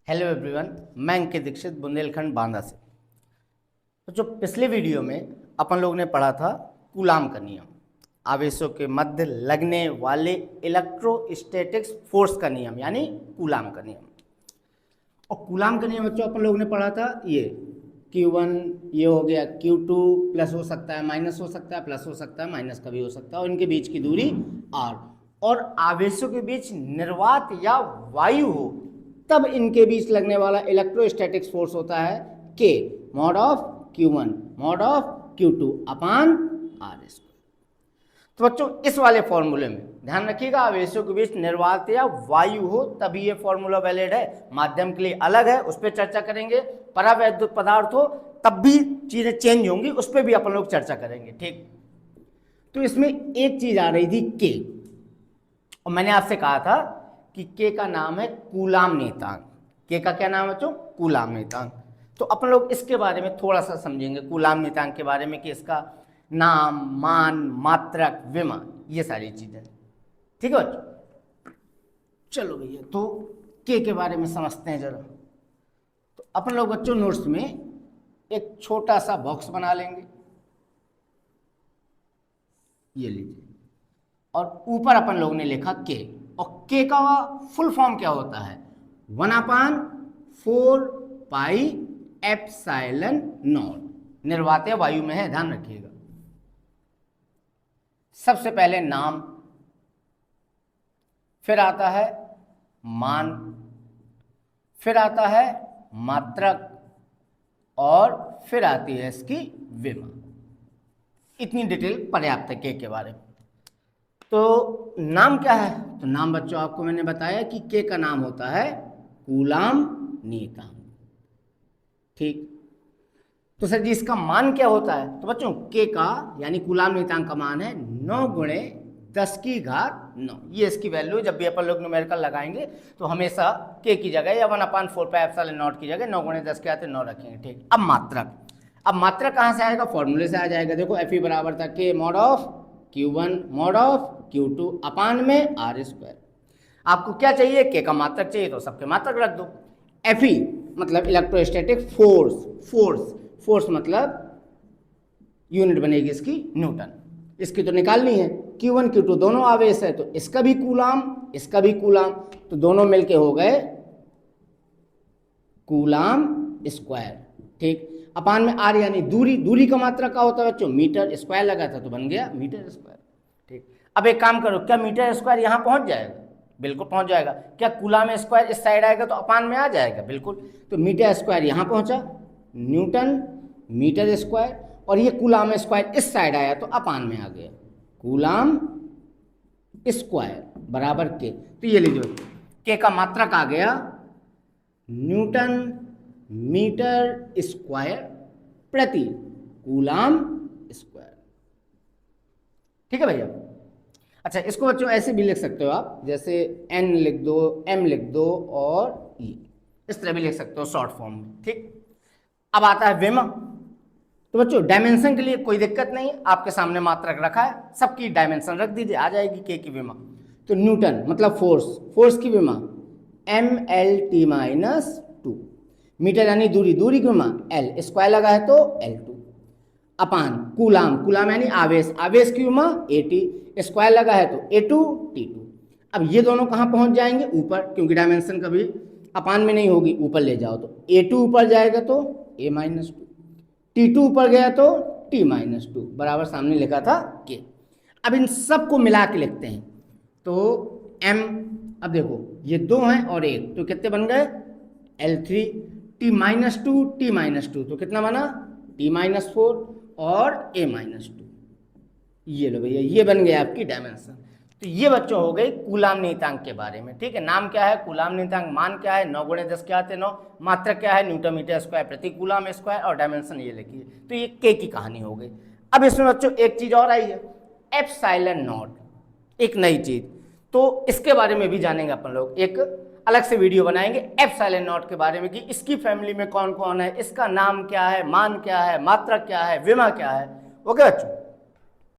Hello everyone, मैं अंकित दीक्षित बुंदेलखंड बांदा से। तो जो पिछले वीडियो में अपन लोग ने पढ़ा था कूलाम का नियम, आवेशों के मध्य लगने वाले इलेक्ट्रोस्टैटिक्स फोर्स का नियम यानी कूलाम का नियम। और कूलाम का नियम बच्चों अपन लोग ने पढ़ा था ये Q1 ये हो गया, Q2 प्लस हो सकता है, माइनस हो सकता है, प्लस हो सकता है, माइनस का भी हो सकता है, और इनके बीच की दूरी R। और आवेशों के बीच निर्वात या वायु हो तब इनके बीच लगने वाला इलेक्ट्रोस्टैटिक्स फोर्स होता है K mod of Q1 mod of Q2 upon R square. तो बच्चों इस वाले फॉर्मूले में ध्यान रखिएगा, आवेशों के बीच निर्वात या वायु हो तभी ये फॉर्मूला वैलिड है। माध्यम के लिए अलग है, उस पर चर्चा करेंगे। परावैद्युत पदार्थ हो तब भी चीजें चेंज होंगी, उस पर भी अपन लोग चर्चा करेंगे। ठीक, तो इसमें एक चीज आ रही थी K, और मैंने आपसे कहा था कि K का नाम है कूलाम नियतांक। K का क्या नाम है बच्चों? कूलाम नियतांक। तो अपन लोग इसके बारे में थोड़ा सा समझेंगे, कूलाम नियतांक के बारे में, कि इसका नाम, मान, मात्रक, विमा, ये सारी चीजें। ठीक है बच्चों, चलो भैया तो K के बारे में समझते हैं जरा। तो अपन लोग बच्चों नोट्स में एक छोटा सा बॉक्स बना लेंगे, ये लीजिए, और ऊपर अपन लोग ने लिखा K। और K का फुल फॉर्म क्या होता है? 1/4 पाई एप्सिलॉन नॉट। निर्वात वायु में है, ध्यान रखिएगा। सबसे पहले नाम, फिर आता है मान, फिर आता है मात्रक, और फिर आती है इसकी विमा। इतनी डिटेल पर्याप्त है K के बारे में। तो नाम क्या है? तो नाम बच्चों आपको मैंने बताया कि K का नाम होता है कूलाम नियतांक। ठीक, तो सर जी इसका मान क्या होता है? तो बच्चों K का यानी कूलाम नियतांक का मान है 9 गुणे 10 की घात 9। ये इसकी वैल्यू, जब भी अपन लोग न्यूमेरिकल लगाएंगे तो हमेशा K की जगह या 1/4 पाई एप्सिलॉन नॉट की जगह 9 गुणे 10 के आते 9 रखेंगे। ठीक, अब मात्रक। अब मात्रक कहाँ से आएगा? फॉर्मूले से आ जाएगा। देखो Fe बराबर था K mod of Q1 mod of Q2 अपान में R स्क्वायर। आपको क्या चाहिए? K का मात्रक चाहिए, तो सबके मात्रक रख दो। Fe मतलब इलेक्ट्रोस्टैटिक फोर्स, फोर्स मतलब यूनिट बनेगी इसकी न्यूटन। इसकी तो निकालनी है। Q1 Q2 दोनों आवेश है, तो इसका भी कूलाम, इसका भी कूलाम, तो दोनों मिलके हो गए कूलाम स्क्वायर। ठीक, अपान में R यानी दूरी, दूरी का मात्रक का होता है बच्चों मीटर, स्क्वायर लगा था तो बन गया मीटर स्क्वायर। ठीक, अब एक काम करो, क्या मीटर स्क्वायर यहाँ पहुंच जाएगा? बिल्कुल पहुंच जाएगा। क्या कूलाम स्क्वायर इस साइड आएगा तो अपान में आ जाएगा? बिल्कुल। तो मीटर स्क्वायर यहाँ पहुंचा, न्यूटन मीटर स्क्वायर, और ये कूलाम स्क्वायर इस साइड आया तो अपान में आ गया कूलाम स्क्वायर बराबर K। तो ये लीजिए, K का मात्रक आ गया न्यूटन मीटर स्क्वायर प्रति कूलाम स्क्वायर। ठीक है भैया। अच्छा, इसको बच्चों ऐसे भी लिख सकते हो आप, जैसे N लिख दो, M लिख दो, और E, इस तरह भी लिख सकते हो शॉर्ट फॉर्म में। ठीक, अब आता है विमा। तो बच्चों डायमेंशन के लिए कोई दिक्कत नहीं, आपके सामने मात्रक रखा है, सबकी डायमेंशन रख दीजिए, आ जाएगी K की विमा। तो न्यूटन मतलब फोर्स की विमा MLT-2, मीटर यानी दूरी, दूरी की विमा L, स्क्वायर लगा है तो L2 अपान कूलाम यानी आवेश की विमा AT, स्क्वायर लगा है तो A2T2। अब ये दोनों कहाँ पहुंच जाएंगे? ऊपर, क्योंकि डायमेंशन कभी अपान में नहीं होगी, ऊपर ले जाओ तो A2 ऊपर जाएगा तो A-2, T2 ऊपर गया तो T-2, बराबर सामने लिखा था K। अब इन सबको मिला के लिखते हैं तो M, अब देखो ये 2 हैं और 1, तो कितने बन गए? L3, T-2, T-2, तो कितना बना? T-4 और A-2। ये लो भैया, ये बन गया आपकी डायमेंशन। तो ये बच्चों हो गई कूलाम नियतांक के बारे में। ठीक है, नाम क्या है? कूलाम नियतांक। मान क्या है? 9 गुणे 10 के आते 9। मात्रक क्या है? न्यूटन मीटर स्क्वायर प्रति कूलाम स्क्वायर, और डायमेंशन ये लिखिए। तो ये K की कहानी हो गई। अब इसमें बच्चों एक चीज और आई है, एप्सिलॉन नॉट, एक नई चीज। तो इसके बारे में भी जानेंगे अपन लोग, एक अलग से वीडियो बनाएंगे एप्सिलॉन नॉट के बारे में, कि इसकी फैमिली में कौन कौन है, इसका नाम क्या है, मान क्या है, मात्रक क्या है, विमा क्या है। ओके बच्चों।